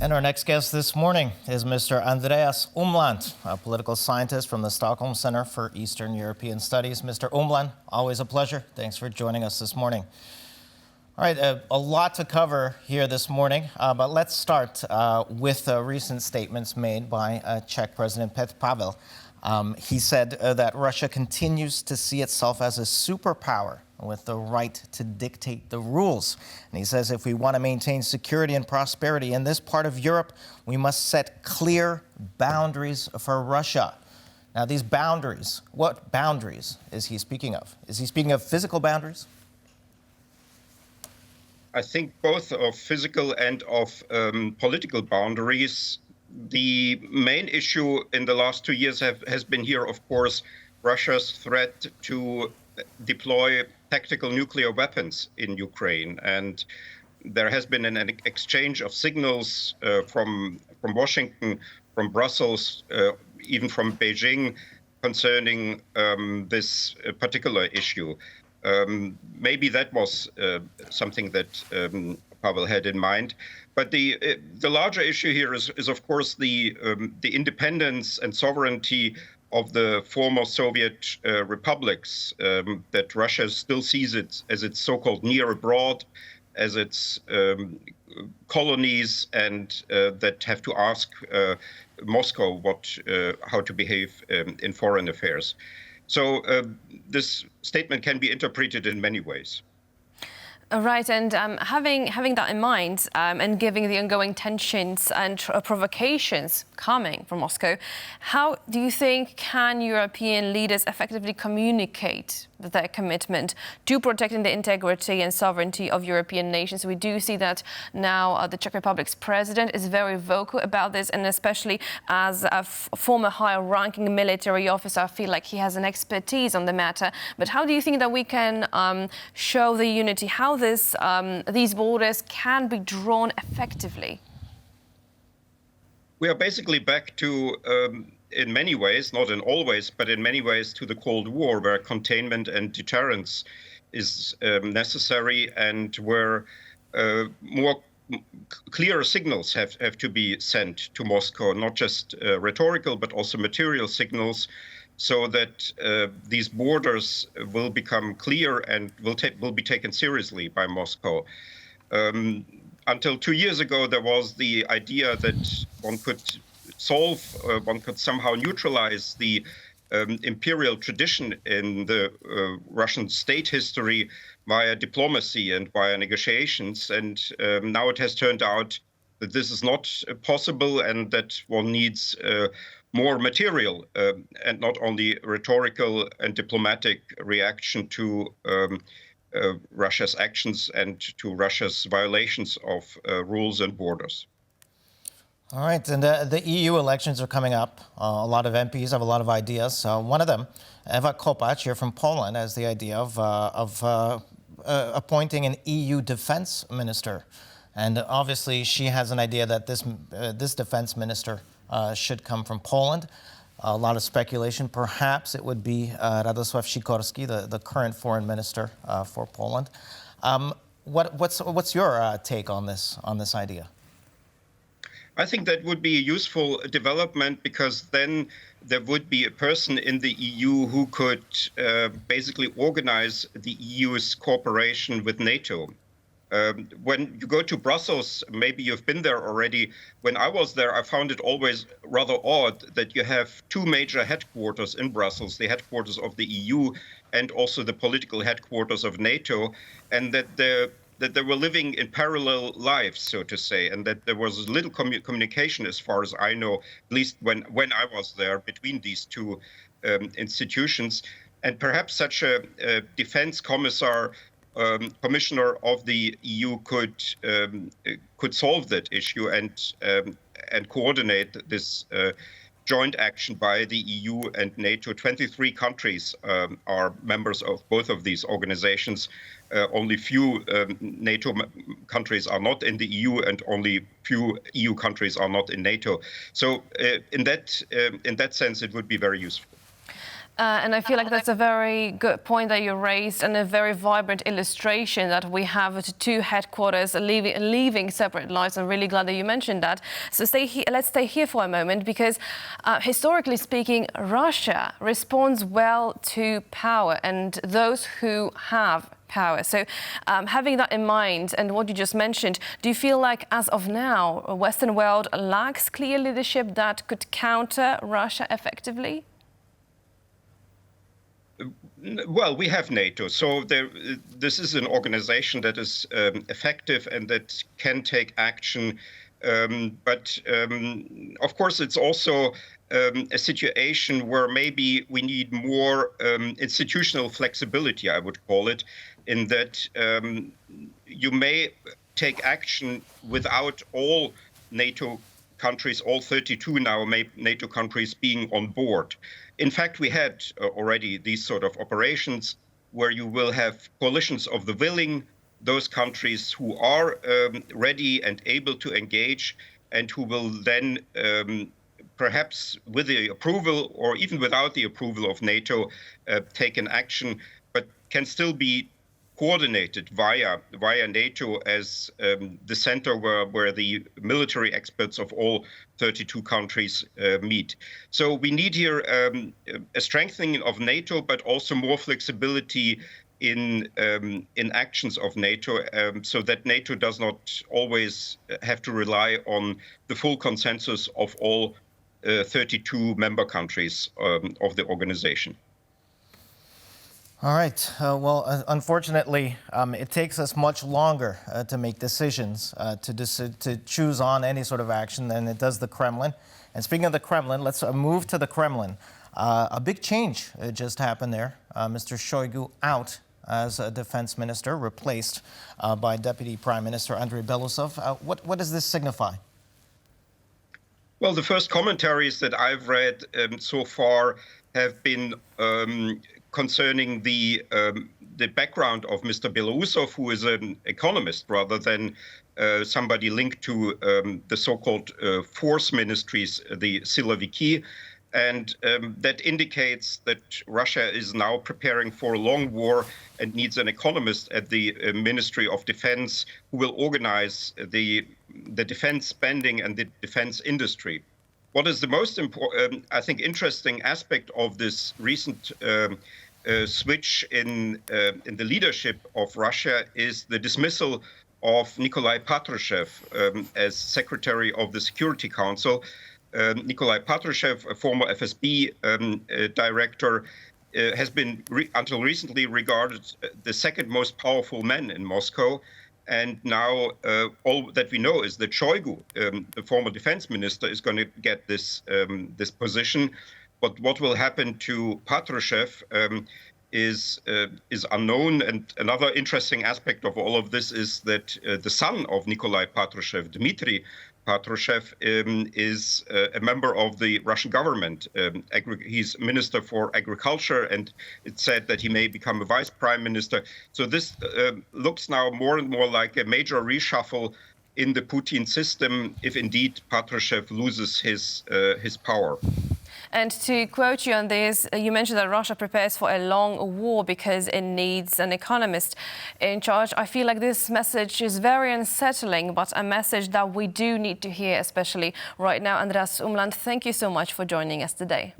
And our next guest this morning is Mr. Andreas Umland, a political scientist from the Stockholm Center for Eastern European Studies. Mr. Umland, always a pleasure. Thanks for joining us this morning. All right, a lot to cover here this morning, but let's start with recent statements made by Czech President Petr Pavel. He said that Russia continues to see itself as a superpower with the right to dictate the rules. And he says if we want to maintain security and prosperity in this part of Europe, we must set clear boundaries for Russia. Now, these boundaries, what boundaries is he speaking of? Is he speaking of physical boundaries? I think both of physical and of political boundaries. The main issue in the last 2 years has been here, of course, Russia's threat to deploy tactical nuclear weapons in Ukraine. And there has been an exchange of signals from Washington, from Brussels, even from Beijing concerning this particular issue. Maybe that was something that Pavel had in mind. But the larger issue here is of course the independence and sovereignty of the former Soviet republics, that Russia still sees it as its so-called near abroad, as its colonies, and that have to ask Moscow how to behave in foreign affairs. So this statement can be interpreted in many ways. Right, and having that in mind and given the ongoing tensions and provocations coming from Moscow, how do you think can European leaders effectively communicate their commitment to protecting the integrity and sovereignty of European nations? We do see that now the Czech Republic's president is very vocal about this, and especially as a former high-ranking military officer, I feel like he has an expertise on the matter. But how do you think that we can show the unity, how these borders can be drawn effectively? We are basically back to, in many ways, not in all ways, but in many ways to the Cold War, where containment and deterrence is necessary, and where more clear signals have to be sent to Moscow, not just rhetorical, but also material signals, so that these borders will become clear and will be taken seriously by Moscow. Until 2 years ago, there was the idea that one could somehow neutralize the imperial tradition in the Russian state history via diplomacy and via negotiations. And now it has turned out that this is not possible, and that one needs more material and not only rhetorical and diplomatic reaction to Russia's actions and to Russia's violations of rules and borders. All right, and the EU elections are coming up. A lot of MPs have a lot of ideas. One of them, Eva Kopacz, here from Poland, has the idea of appointing an EU defense minister. And obviously she has an idea that this defense minister should come from Poland. A lot of speculation. Perhaps it would be Radosław Sikorski, the current foreign minister for Poland. What's your take on this idea? I think that would be a useful development, because then there would be a person in the EU who could basically organize the EU's cooperation with NATO. When you go to Brussels, maybe you've been there already. When I was there, I found it always rather odd that you have two major headquarters in Brussels, the headquarters of the EU and also the political headquarters of NATO, and that they were living in parallel lives, so to say, and that there was little communication, as far as I know, at least when I was there, between these two institutions. And perhaps such a defense commissioner of the EU could solve that issue and coordinate this joint action by the EU and NATO. 23 countries are members of both of these organizations. Only few NATO countries are not in the EU, and only few EU countries are not in NATO. So in that sense, it would be very useful. And I feel like that's a very good point that you raised, and a very vibrant illustration that we have two headquarters leaving separate lives. I'm really glad that you mentioned that. So let's stay here for a moment, because historically speaking, Russia responds well to power and those who have power. So having that in mind and what you just mentioned, do you feel like as of now, the Western world lacks clear leadership that could counter Russia effectively? Well, we have NATO, so this is an organization that is effective and that can take action. But of course, it's also a situation where maybe we need more institutional flexibility, I would call it, in that you may take action without all NATO countries, all 32 now NATO countries being on board. In fact, we had already these sort of operations where you will have coalitions of the willing, those countries who are ready and able to engage, and who will then perhaps with the approval or even without the approval of NATO take an action, but can still be coordinated via NATO as the center where the military experts of all 32 countries meet. So we need here a strengthening of NATO, but also more flexibility in actions of NATO, so that NATO does not always have to rely on the full consensus of all 32 member countries of the organization. All right. Well, unfortunately, it takes us much longer to make decisions, to choose on any sort of action than it does the Kremlin. And speaking of the Kremlin, let's move to the Kremlin. A big change just happened there. Mr. Shoigu out as a defense minister, replaced by Deputy Prime Minister Andrei Belousov. What does this signify? Well, the first commentaries that I've read so far have been concerning the background of Mr. Belousov, who is an economist rather than somebody linked to the so-called force ministries, the Siloviki. And that indicates that Russia is now preparing for a long war and needs an economist at the Ministry of Defense who will organize the defense spending and the defense industry. What is the most important, I think, interesting aspect of this recent switch in the leadership of Russia is the dismissal of Nikolai Patrushev as Secretary of the Security Council. Nikolai Patrushev, a former FSB director, has been until recently regarded the second most powerful man in Moscow. And now all that we know is that Shoigu, the former defense minister, is going to get this position. But what will happen to Patrushev is unknown. And another interesting aspect of all of this is that the son of Nikolai Patrushev, Dmitry Patrushev, is a member of the Russian government. He's Minister for Agriculture, and it's said that he may become a vice prime minister. So this looks now more and more like a major reshuffle in the Putin system if indeed Patrushev loses his power. And to quote you on this, you mentioned that Russia prepares for a long war because it needs an economist in charge. I feel like this message is very unsettling, but a message that we do need to hear, especially right now. Andreas Umland, thank you so much for joining us today.